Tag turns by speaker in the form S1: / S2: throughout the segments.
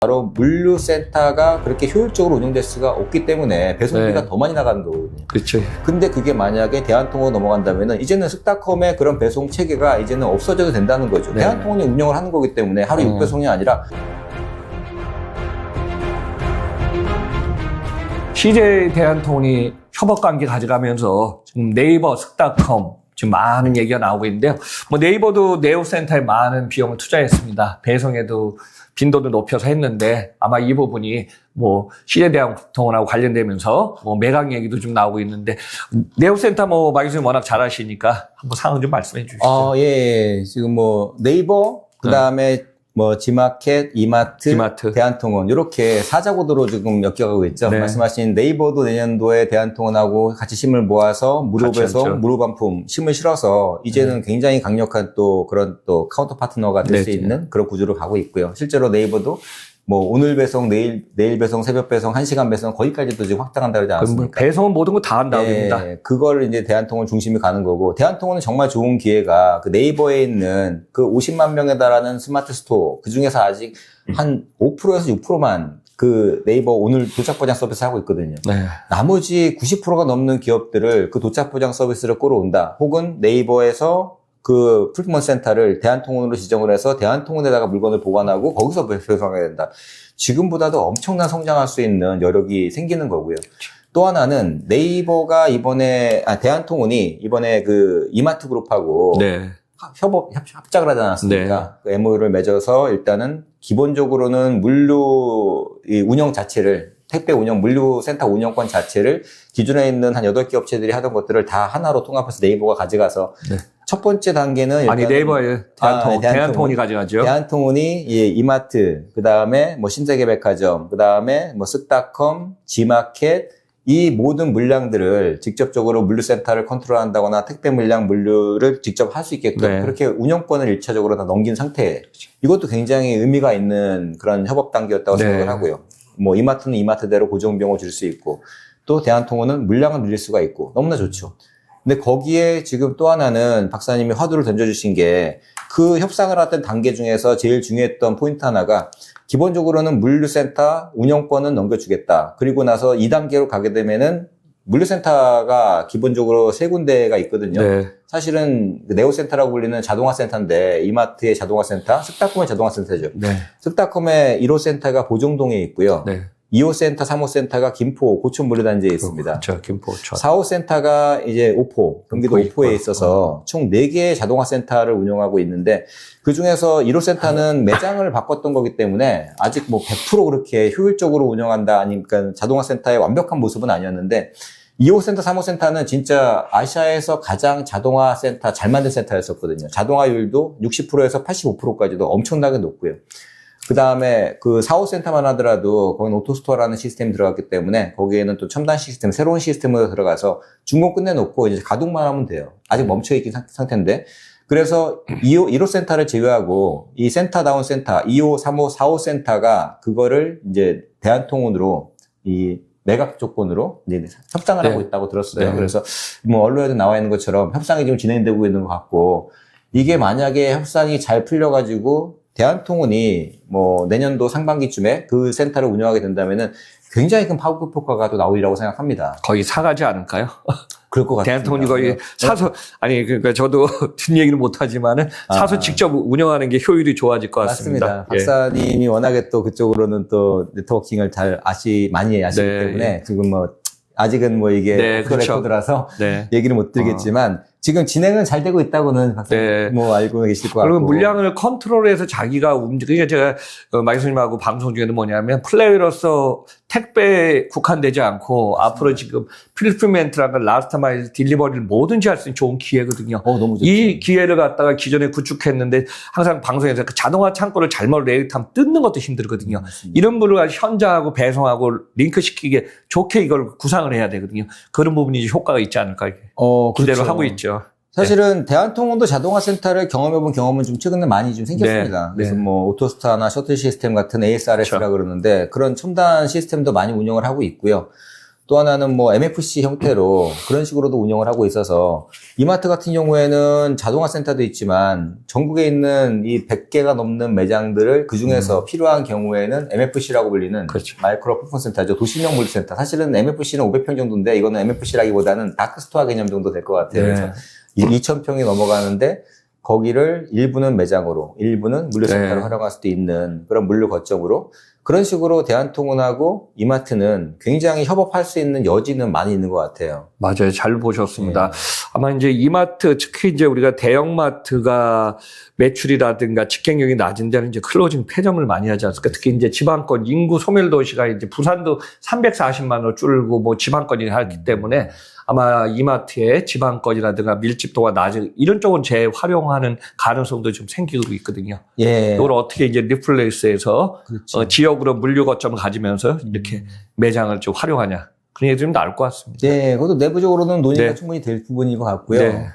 S1: 바로 물류센터가 그렇게 효율적으로 운영될 수가 없기 때문에 배송비가
S2: 네.
S1: 더 많이 나가는 거거든요.
S2: 그렇죠.
S1: 근데 그게 만약에 대한통으로 넘어간다면은 이제는 쓱닷컴의 그런 배송 체계가 이제는 없어져도 된다는 거죠.
S2: 네.
S1: 대한통운이 운영을 하는 거기 때문에 하루 6배송이 아니라
S2: CJ 대한통운이 협업관계 가져가면서 지금 네이버, 쓱닷컴 지금 많은 얘기가 나오고 있는데요. 뭐 네이버도 네오센터에 많은 비용을 투자했습니다. 배송에도 빈도도 높여서 했는데 아마 이 부분이 뭐 CJ 대한통운하고 관련되면서 뭐 매각 얘기도 좀 나오고 있는데 네오센터 뭐 마 교수님 워낙 잘 아시니까 한번 상황 좀 말씀해 주시죠.
S1: 예. 지금 뭐 네이버 그다음에 뭐 지마켓, 이마트, 대한통운 이렇게 사자구도로 지금 엮여가고 있죠.
S2: 네.
S1: 말씀하신 네이버도 내년도에 대한통운하고 같이 심을 모아서 무료 배송, 무료 반품 심을 실어서 이제는 굉장히 강력한 또 그런 또 카운터 파트너가 될 수 있는 그런 구조로 가고 있고요. 실제로 네이버도 뭐 오늘 배송, 내일 배송, 새벽 배송, 1시간 배송 거기까지도 지금 확장한다 그러지 않았습니까?
S2: 배송은 모든 거 다 한다고 합니다.
S1: 그걸 이제 대한통운 중심이 가는 거고, 대한통운은 정말 좋은 기회가 그 네이버에 있는 그 50만 명에 달하는 스마트 스토어, 그 중에서 아직 한 5%에서 6%만 그 네이버 오늘 도착 보장 서비스 하고 있거든요.
S2: 네.
S1: 나머지 90%가 넘는 기업들을 그 도착 보장 서비스를 끌어온다. 혹은 네이버에서 그 풀피먼트 센터를 대한통운으로 지정을 해서 대한통운에다가 물건을 보관하고 거기서 배송하게 된다. 지금보다도 엄청난 성장할 수 있는 여력이 생기는 거고요. 또 하나는 네이버가 대한통운이 이번에 그 이마트 그룹하고 합작을 하지 않았습니까? 그 MOU를 맺어서 일단은 기본적으로는 물류 운영 자체를 택배 운영, 물류센터 운영권 자체를 기존에 있는 한 8개 업체들이 하던 것들을 다 하나로 통합해서 네이버가 가져가서 첫 번째 단계는
S2: 네이버에 대한통운이 가져가죠.
S1: 대한통운이 이마트, 그 다음에 뭐 신세계백화점, 그 다음에 뭐 쓱닷컴, 지마켓 이 모든 물량들을 직접적으로 물류센터를 컨트롤한다거나 택배 물량 물류를 직접 할 수 있게끔 그렇게 운영권을 1차적으로 다 넘긴 상태. 이것도 굉장히 의미가 있는 그런 협업 단계였다고 생각을 하고요. 뭐 이마트는 이마트대로 고정 비용을 줄 수 있고 또 대한통운은 물량을 늘릴 수가 있고 너무나 좋죠. 근데 거기에 지금 또 하나는 박사님이 화두를 던져주신 게 그 협상을 하던 단계 중에서 제일 중요했던 포인트 하나가 기본적으로는 물류센터 운영권은 넘겨주겠다. 그리고 나서 2단계로 가게 되면은 물류센터가 기본적으로 3군데가 있거든요. 사실은 네오센터라고 불리는 자동화센터인데 이마트의 자동화센터, 쓱닷컴의 자동화센터죠. 쓱닷컴의 1호센터가 보정동에 있고요. 2호센터, 3호센터가 김포 고촌 물류단지에 있습니다.
S2: 그렇죠. 김포.
S1: 4호센터가 이제 오포, 경기도 오포에 있어서 총 4개의 자동화 센터를 운영하고 있는데 그 중에서 1호센터는 매장을 바꿨던 거기 때문에 아직 뭐 100% 그렇게 효율적으로 운영한다 아니니까 자동화 센터의 완벽한 모습은 아니었는데 2호센터, 3호센터는 진짜 아시아에서 가장 자동화 센터, 잘 만든 센터였었거든요. 자동화율도 60%에서 85%까지도 엄청나게 높고요. 그 다음에 그 4호센터만 하더라도 거기는 오토스토어라는 시스템이 들어갔기 때문에 거기에는 또 첨단 시스템, 새로운 시스템으로 들어가서 중공 끝내놓고 이제 가동만 하면 돼요. 아직 멈춰있긴 상태인데. 그래서 1호센터를 제외하고 이 센터다운 센터, 2호, 3호, 4호 센터가 그거를 이제 대한통운으로 이 매각 조건으로 이제 협상을 하고 있다고 들었어요. 그래서 뭐 언론에도 나와 있는 것처럼 협상이 지금 진행되고 있는 것 같고 이게 만약에 협상이 잘 풀려가지고 대한통운이 뭐 내년도 상반기쯤에 그 센터를 운영하게 된다면은 굉장히 큰 파급 효과가 또 나오리라고 생각합니다.
S2: 거의 사가지 않을까요?
S1: 그럴 것 같아요.
S2: 대한통운이 거의 사서, 그러니까 저도 든 얘기는 못하지만은 사서 직접 운영하는 게 효율이 좋아질 것 같습니다.
S1: 맞습니다. 박사님이 워낙에 또 그쪽으로는 또 네트워킹을 잘 많이 아시기 때문에 지금 뭐 아직은 뭐 이게 레코드라서 얘기를 못 드리겠지만 지금 진행은 잘 되고 있다고는 박사님 뭐 알고 계실 것 같고.
S2: 그리고 물량을 컨트롤해서 자기가 그러니까 제가 마 교수님하고 방송 중에는 뭐냐면 플레이어로서 택배에 국한되지 않고 앞으로 지금 필리프멘트라는 라스트 마일 딜리버리를 뭐든지 할 수 있는 좋은 기회거든요.
S1: 너무 좋죠.
S2: 이 기회를 갖다가 기존에 구축했는데 항상 방송에서 그 자동화 창고를 잘못 레이트하면 뜯는 것도 힘들거든요. 이런 부분을 현장하고 배송하고 링크시키게 좋게 이걸 구상을 해야 되거든요. 그런 부분이 이제 효과가 있지 않을까 기대를
S1: 그렇죠.
S2: 하고 있죠.
S1: 사실은 대한통운도 자동화 센터를 경험해본 경험은 좀 최근에 많이 좀 생겼습니다. 그래서 뭐 오토스타나 셔틀 시스템 같은 ASRS라 그러는데 그런 첨단 시스템도 많이 운영을 하고 있고요. 또 하나는 뭐 MFC 형태로 그런 식으로도 운영을 하고 있어서 이마트 같은 경우에는 자동화 센터도 있지만 전국에 있는 이 100개가 넘는 매장들을 그 중에서 필요한 경우에는 MFC라고 불리는
S2: 그렇죠.
S1: 마이크로 풀폰 센터죠. 도시명 물류센터. 사실은 MFC는 500평 정도인데 이거는 MFC라기보다는 다크스토어 개념 정도 될 것 같아요.
S2: 네.
S1: 그래서 2,000평이 넘어가는데 거기를 일부는 매장으로, 일부는 물류센터로
S2: 네.
S1: 활용할 수도 있는 그런 물류 거점으로 그런 식으로 대한통운하고 이마트는 굉장히 협업할 수 있는 여지는 많이 있는 것 같아요.
S2: 맞아요. 잘 보셨습니다. 아마 이제 이마트, 특히 이제 우리가 대형마트가 매출이라든가 직행력이 낮은 데는 이제 클로징 폐점을 많이 하지 않습니까? 특히 이제 지방권 인구 소멸 도시가 이제 부산도 340만으로 줄고 뭐 지방권이 하기 때문에 아마 이마트의 지방권이라든가 밀집도가 낮은 이런 쪽은 재활용하는 가능성도 좀 생기고 있거든요.
S1: 예.
S2: 이걸 어떻게 이제 리플레이스해서
S1: 그렇죠.
S2: 지역으로 물류 거점을 가지면서 이렇게 매장을 좀 활용하냐. 그런 얘기 좀 나올 것 같습니다.
S1: 네, 그것도 내부적으로는 논의가
S2: 네.
S1: 충분히 될 부분인 것 같고요.
S2: 네.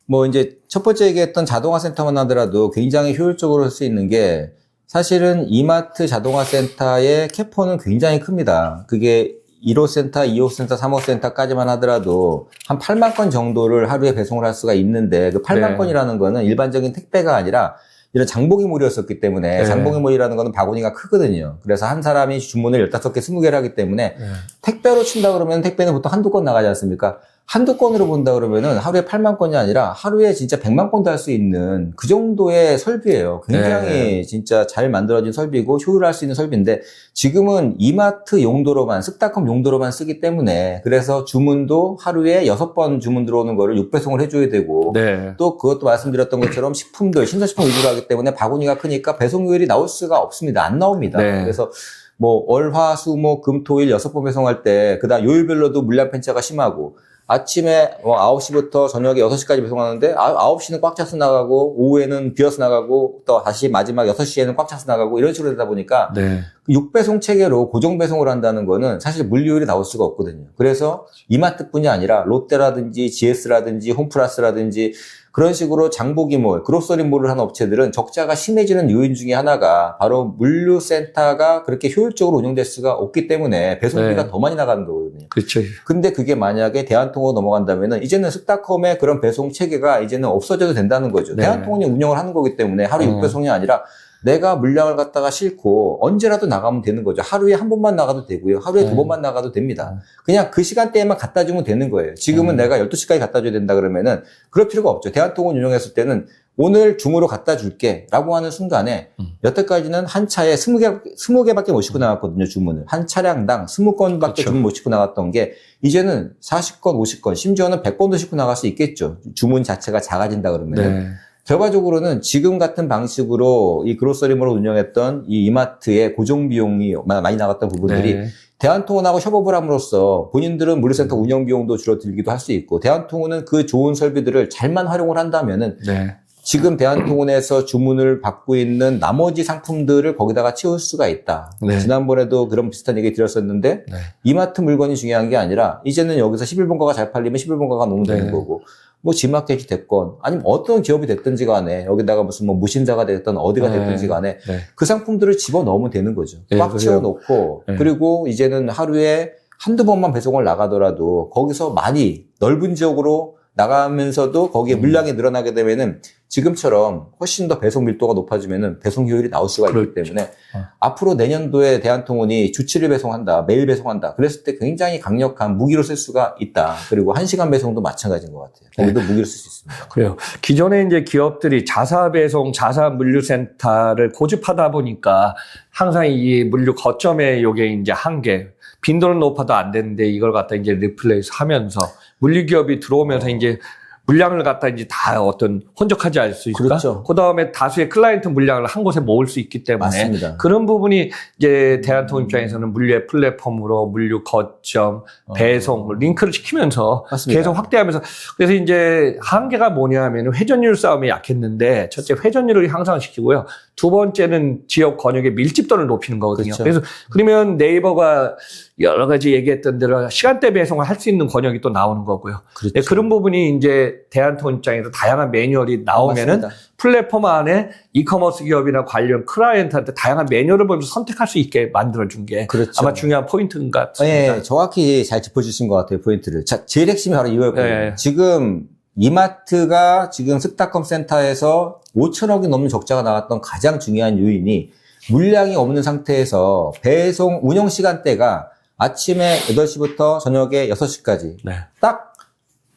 S1: 뭐 이제 첫 번째 얘기했던 자동화 센터만 하더라도 굉장히 효율적으로 할 수 있는 게 사실은 이마트 자동화 센터의 캐퍼는 굉장히 큽니다. 그게 1호 센터, 2호 센터, 3호 센터까지만 하더라도 한 8만 건 정도를 하루에 배송을 할 수가 있는데 그 8만
S2: 네.
S1: 건이라는 거는 일반적인 택배가 아니라 이런 장보기물이었었기 때문에
S2: 네.
S1: 장보기물이라는 거는 바구니가 크거든요. 그래서 한 사람이 주문을 15개, 20개를 하기 때문에
S2: 네.
S1: 택배로 친다 그러면 택배는 보통 한두 건 나가지 않습니까? 한두 건으로 본다 그러면은 하루에 8만 건이 아니라 하루에 진짜 100만 건도 할 수 있는 그 정도의 설비예요. 굉장히
S2: 네.
S1: 진짜 잘 만들어진 설비고 효율할 수 있는 설비인데 지금은 이마트 용도로만 쓱닷컴 용도로만 쓰기 때문에 그래서 주문도 하루에 6번 주문 들어오는 거를 6배송을 해줘야 되고
S2: 네.
S1: 또 그것도 말씀드렸던 것처럼 식품들 신선식품 위주로 하기 때문에 바구니가 크니까 배송률이 나올 수가 없습니다. 안 나옵니다.
S2: 네.
S1: 그래서 뭐 월, 화, 수, 목, 금, 토, 일 6번 배송할 때 그다음 요일별로도 물량 편차가 심하고 아침에 9시부터 저녁에 6시까지 배송하는데 9시는 꽉 차서 나가고 오후에는 비어서 나가고 또 다시 마지막 6시에는 꽉 차서 나가고 이런 식으로 되다 보니까
S2: 네.
S1: 6배송 체계로 고정 배송을 한다는 거는 사실 물류율이 나올 수가 없거든요. 그래서 이마트뿐이 아니라 롯데라든지 GS라든지 홈플러스라든지 그런 식으로 장보기몰, 그로서리몰을 하는 업체들은 적자가 심해지는 요인 중에 하나가 바로 물류센터가 그렇게 효율적으로 운영될 수가 없기 때문에 배송비가
S2: 네.
S1: 더 많이 나가는 거거든요.
S2: 그렇죠.
S1: 근데 그게 만약에 대한통으로 넘어간다면은 이제는 쓱닷컴의 그런 배송 체계가 이제는 없어져도 된다는 거죠.
S2: 네.
S1: 대한통운이 운영을 하는 거기 때문에 하루 6배송이 아니라 내가 물량을 갖다가 싣고 언제라도 나가면 되는 거죠. 하루에 한 번만 나가도 되고요. 하루에 두 번만 나가도 됩니다. 그냥 그 시간대에만 갖다 주면 되는 거예요. 지금은 내가 12시까지 갖다 줘야 된다 그러면은 그럴 필요가 없죠. 대한통운 운영했을 때는 오늘 중으로 갖다 줄게 라고 하는 순간에 여태까지는 한 차에 20개밖에 못 싣고 나갔거든요. 주문을. 한 차량당 20건밖에
S2: 그렇죠.
S1: 주문 못 싣고 나갔던 게 이제는 40건, 50건, 심지어는 100건도 싣고 나갈 수 있겠죠. 주문 자체가 작아진다 그러면.
S2: 네.
S1: 결과적으로는 지금 같은 방식으로 이 그로서리몰을 운영했던 이 이마트의 고정 비용이 많이 나갔던 부분들이
S2: 네.
S1: 대한통운하고 협업을 함으로써 본인들은 물류센터 운영 비용도 줄어들기도 할 수 있고 대한통운은 그 좋은 설비들을 잘만 활용을 한다면은
S2: 네.
S1: 지금 대한통운에서 주문을 받고 있는 나머지 상품들을 거기다가 채울 수가 있다.
S2: 네.
S1: 지난번에도 그런 비슷한 얘기 드렸었는데
S2: 네.
S1: 이마트 물건이 중요한 게 아니라 이제는 여기서 11번가가 잘 팔리면 11번가가 놓으면 되는
S2: 네.
S1: 거고 뭐 지마켓이 됐건 아니면 어떤 기업이 됐든지 간에 여기다가 무슨 뭐 무신사가 됐든 어디가
S2: 네.
S1: 됐든지 간에
S2: 네.
S1: 그 상품들을 집어넣으면 되는 거죠.
S2: 네,
S1: 꽉
S2: 그래요.
S1: 채워놓고
S2: 네.
S1: 그리고 이제는 하루에 한두 번만 배송을 나가더라도 거기서 많이 넓은 지역으로 나가면서도 거기에 물량이 늘어나게 되면은 지금처럼 훨씬 더 배송 밀도가 높아지면은 배송 효율이 나올 수가 있기
S2: 그렇죠.
S1: 때문에 앞으로 내년도에 대한통운이 주 7일 배송한다, 매일 배송한다. 그랬을 때 굉장히 강력한 무기로 쓸 수가 있다. 그리고 1시간 배송도 마찬가지인 것 같아요. 거기도 무기로 쓸 수 있습니다.
S2: 그래요. 기존에 이제 기업들이 자사 배송, 자사 물류센터를 고집하다 보니까 항상 이 물류 거점의 요게 이제 한계. 빈도는 높아도 안 되는데 이걸 갖다 이제 리플레이스 하면서 물류기업이 들어오면서 이제 물량을 갖다 이제 다 어떤 혼적하지 않을 수 있을까?
S1: 그렇죠.
S2: 그 다음에 다수의 클라이언트 물량을 한 곳에 모을 수 있기 때문에
S1: 맞습니다.
S2: 그런 부분이 이제 대한통운 입장에서는 물류의 플랫폼으로 물류 거점, 배송, 링크를 시키면서
S1: 맞습니다.
S2: 계속 확대하면서 그래서 이제 한계가 뭐냐 하면 회전율 싸움이 약했는데 첫째 회전율을 향상시키고요. 두 번째는 지역 권역의 밀집도를 높이는 거거든요.
S1: 그렇죠.
S2: 그래서 그러면 네이버가 여러 가지 얘기했던 대로 시간대 배송을 할 수 있는 권역이 또 나오는 거고요.
S1: 그렇죠.
S2: 네, 그런 부분이 이제 대한통운 입장에서 다양한 매뉴얼이 나오면은
S1: 맞습니다.
S2: 플랫폼 안에 이커머스 기업이나 관련 클라이언트한테 다양한 매뉴얼을 보면서 선택할 수 있게 만들어준 게
S1: 그렇죠.
S2: 아마 중요한 포인트인 것 같습니다.
S1: 네, 정확히 잘 짚어주신 것 같아요, 포인트를. 자, 제일 핵심이 바로 이거였거든요.
S2: 네.
S1: 지금 이마트가 지금 쓱닷컴 센터에서 5천억이 넘는 적자가 나왔던 가장 중요한 요인이 물량이 없는 상태에서 배송 운영 시간대가 아침에 8시부터 저녁에 6시까지
S2: 네.
S1: 딱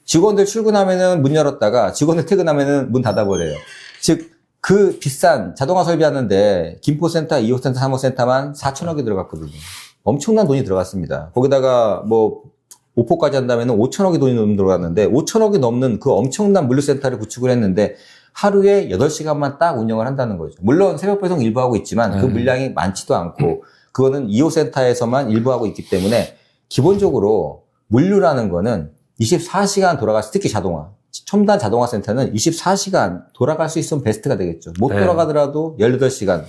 S1: 직원들 출근하면은 문 열었다가 직원들 퇴근하면은 문 닫아버려요. 즉, 그 비싼 자동화 설비하는데 김포센터, 2호센터, 3호센터만 4천억이 들어갔거든요. 엄청난 돈이 들어갔습니다. 거기다가 뭐 오포까지 한다면 5천억이 돈이 들어갔는데 5천억이 넘는 그 엄청난 물류센터를 구축을 했는데 하루에 8시간만 딱 운영을 한다는 거죠. 물론 새벽 배송 일부 하고 있지만 그 물량이 많지도 않고 그거는 2호 센터에서만 일부 하고 있기 때문에 기본적으로 물류라는 거는 24시간 돌아갈 수, 특히 자동화. 첨단 자동화 센터는 24시간 돌아갈 수 있으면 베스트가 되겠죠. 못
S2: 네.
S1: 돌아가더라도 18시간.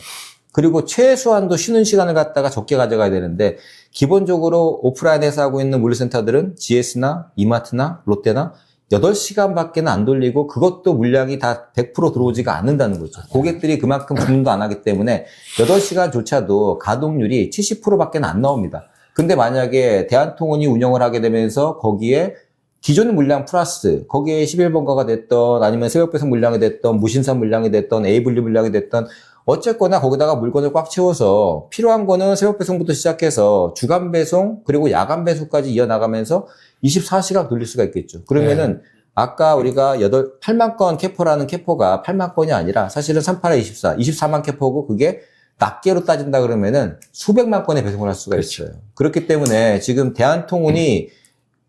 S1: 그리고 최소한도 쉬는 시간을 갖다가 적게 가져가야 되는데 기본적으로 오프라인에서 하고 있는 물류센터들은 GS나 이마트나 롯데나 8시간밖에는 안 돌리고 그것도 물량이 다 100% 들어오지가 않는다는 거죠. 고객들이 그만큼 주문도 안 하기 때문에 8시간조차도 가동률이 70%밖에 안 나옵니다. 근데 만약에 대한통운이 운영을 하게 되면서 거기에 기존 물량 플러스 거기에 11번가가 됐던 아니면 새벽배송 물량이 됐던 무신선 물량이 됐던 A분류 물량이 됐던 어쨌거나 거기다가 물건을 꽉 채워서 필요한 거는 새벽 배송부터 시작해서 주간 배송 그리고 야간 배송까지 이어나가면서 24시간 돌릴 수가 있겠죠. 그러면은 아까 우리가 8만 건 캐퍼라는 캐퍼가 8만 건이 아니라 사실은 38에 24, 24만 캐퍼고 그게 낱개로 따진다 그러면은 수백만 건의 배송을 할 수가 있어요. 그렇기 때문에 지금 대한통운이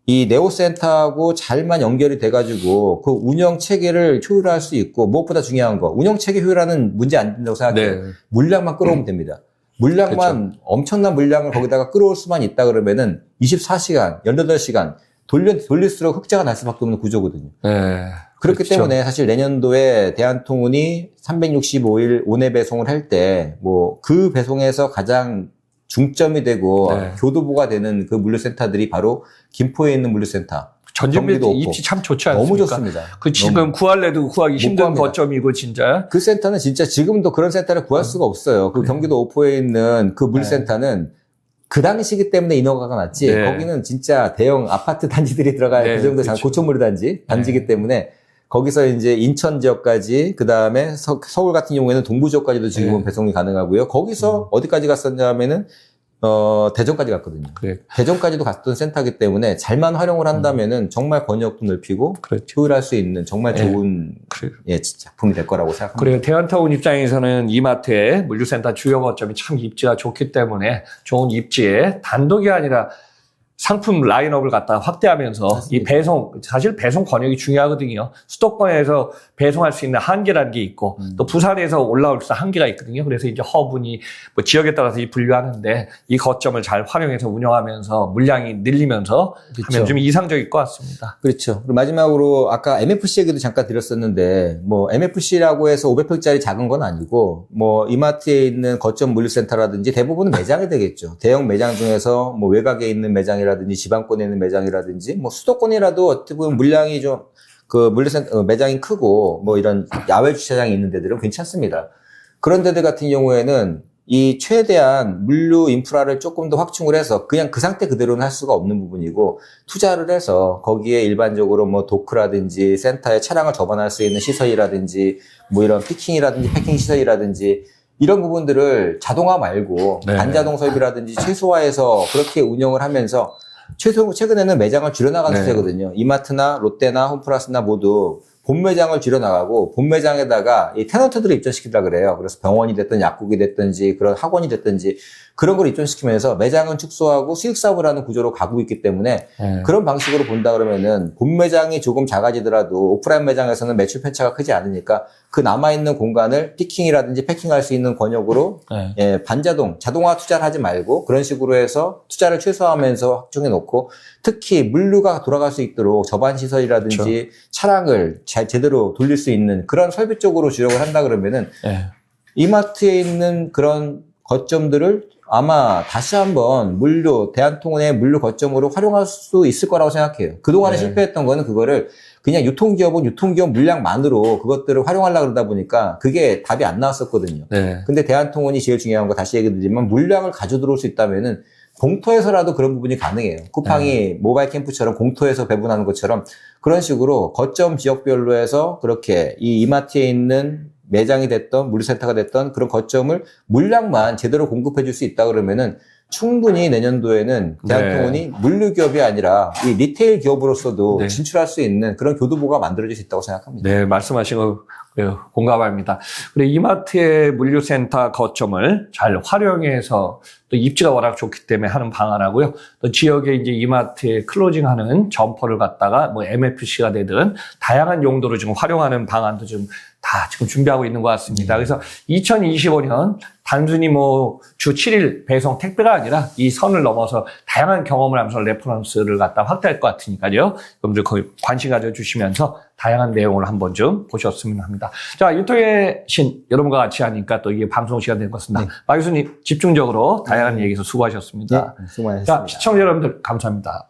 S1: 이 네오센터하고 잘만 연결이 돼가지고 그 운영 체계를 효율화할 수 있고 무엇보다 중요한 거 운영 체계 효율화는 문제 안 된다고 생각해요.
S2: 네.
S1: 물량만 끌어오면 됩니다. 물량만 엄청난 물량을 거기다가 끌어올 수만 있다 그러면은 24시간, 18시간 돌릴수록 흑자가 날 수밖에 없는 구조거든요.
S2: 네.
S1: 그렇기
S2: 그렇죠.
S1: 때문에 사실 내년도에 대한통운이 365일 온해 배송을 할 때 뭐 그 배송에서 가장 중점이 되고
S2: 네.
S1: 교두보가 되는 그 물류센터들이 바로 김포에 있는 물류센터.
S2: 전진비도
S1: 경기도
S2: 입지 참 좋지 않습니까?
S1: 너무 좋습니다.
S2: 그 지금
S1: 너무.
S2: 구할래도 구하기 힘든
S1: 구합니다.
S2: 거점이고 진짜.
S1: 그 센터는 진짜 지금도 그런 센터를 구할 수가 없어요. 그 경기도 오포에 있는 그 물류센터는 그 당시기 때문에 인허가가 났지.
S2: 네.
S1: 거기는 진짜 대형 아파트 단지들이 들어갈
S2: 네,
S1: 그 정도
S2: 그렇죠.
S1: 고층물류 단지기 때문에 거기서 이제 인천 지역까지 그 다음에 서울 같은 경우에는 동부 지역까지도 지금은
S2: 네.
S1: 배송이 가능하고요. 거기서 어디까지 갔었냐면은 대전까지 갔거든요.
S2: 그래.
S1: 대전까지도 갔던 센터이기 때문에 잘만 활용을 한다면은 정말 권역도 넓히고
S2: 그렇죠.
S1: 효율할 수 있는 정말
S2: 네.
S1: 좋은
S2: 그래요.
S1: 작품이 될 거라고 생각합니다.
S2: 그리고 대한통운 입장에서는 이마트의 물류센터 주요 거점이 참 입지가 좋기 때문에 좋은 입지에 단독이 아니라 상품 라인업을 갖다 확대하면서
S1: 맞습니다.
S2: 이 배송, 사실 배송 권역이 중요하거든요. 수도권에서 배송할 수 있는 한계라는 게 있고 또 부산에서 올라올 수 한계가 있거든요. 그래서 이제 허브니 뭐 지역에 따라서 이 분류하는데 이 거점을 잘 활용해서 운영하면서 물량이 늘리면서
S1: 그렇죠.
S2: 하면 좀 이상적일 것 같습니다.
S1: 그렇죠. 그리고 마지막으로 아까 MFC 얘기도 잠깐 드렸었는데 뭐 MFC라고 해서 500평짜리 작은 건 아니고 뭐 이마트에 있는 거점 물류센터라든지 대부분은 매장이 되겠죠. 대형 매장 중에서 뭐 외곽에 있는 매장이라든지 지방권에 있는 매장이라든지 뭐 수도권이라도 어떻게 보면 물량이 좀 그 물류센터 매장이 크고 뭐 이런 야외 주차장이 있는 데들은 괜찮습니다. 그런 데들 같은 경우에는 이 최대한 물류 인프라를 조금 더 확충을 해서 그냥 그 상태 그대로는 할 수가 없는 부분이고 투자를 해서 거기에 일반적으로 뭐 도크라든지 센터에 차량을 접원할 수 있는 시설이라든지 뭐 이런 피킹이라든지 패킹 시설이라든지 이런 부분들을 자동화 말고
S2: 네.
S1: 반자동 설비라든지 최소화해서 그렇게 운영을 하면서 최근에는 매장을 줄여나가는
S2: 네.
S1: 추세거든요. 이마트나 롯데나 홈플러스나 모두 본 매장을 줄여나가고 본 매장에다가 이 테넌트들을 입점시키려고 그래요. 그래서 병원이 됐든 약국이 됐든지 그런 학원이 됐든지 그런 걸 입점시키면서 매장은 축소하고 수익 사업을 하는 구조로 가고 있기 때문에
S2: 네.
S1: 그런 방식으로 본다 그러면은 본 매장이 조금 작아지더라도 오프라인 매장에서는 매출 편차가 크지 않으니까 그 남아있는 공간을 피킹이라든지 패킹할 수 있는 권역으로
S2: 네.
S1: 자동화 투자를 하지 말고 그런 식으로 해서 투자를 최소화하면서 확충해 놓고 특히 물류가 돌아갈 수 있도록 저반 시설이라든지
S2: 그렇죠.
S1: 차량을 제대로 돌릴 수 있는 그런 설비 쪽으로 주력을 한다 그러면은
S2: 네.
S1: 이마트에 있는 그런 거점들을 아마 다시 한번 대한통운의 물류 거점으로 활용할 수 있을 거라고 생각해요. 그동안에
S2: 네.
S1: 실패했던 거는 그거를 그냥 유통기업은 유통기업 물량만으로 그것들을 활용하려고 그러다 보니까 그게 답이 안 나왔었거든요.
S2: 네.
S1: 근데 대한통운이 제일 중요한 거 다시 얘기 드리지만 물량을 가져 들어올 수 있다면은 공터에서라도 그런 부분이 가능해요. 쿠팡이 모바일 캠프처럼 공터에서 배분하는 것처럼 그런 식으로 거점 지역별로 해서 그렇게 이 이마트에 있는 매장이 됐던 물류센터가 됐던 그런 거점을 물량만 제대로 공급해 줄 수 있다 그러면은 충분히 내년도에는 대한통운이 물류기업이 아니라 이 리테일 기업으로서도
S2: 네.
S1: 진출할 수 있는 그런 교두보가 만들어질 수 있다고 생각합니다.
S2: 네, 말씀하신 거 공감합니다. 그리고 이마트의 물류센터 거점을 잘 활용해서 또 입지가 워낙 좋기 때문에 하는 방안하고요. 또 지역에 이제 이마트에 클로징하는 점포를 갖다가 뭐 MFC가 되든 다양한 용도로 지금 활용하는 방안도 좀 다 지금 준비하고 있는 것 같습니다. 그래서 2025년 단순히 뭐 주 7일 배송 택배가 아니라 이 선을 넘어서 다양한 경험을 하면서 레퍼런스를 갖다 확대할 것 같으니까요. 여러분들 거기 관심 가져주시면서 다양한 내용을 한번 좀 보셨으면 합니다. 자, 유통의 신 여러분과 같이 하니까 또 이게 방송 시간 된 것 같습니다. 박 교수님 집중적으로 다양한 얘기에서 수고하셨습니다.
S1: 네, 수고하셨습니다.
S2: 자, 시청자 여러분들 감사합니다.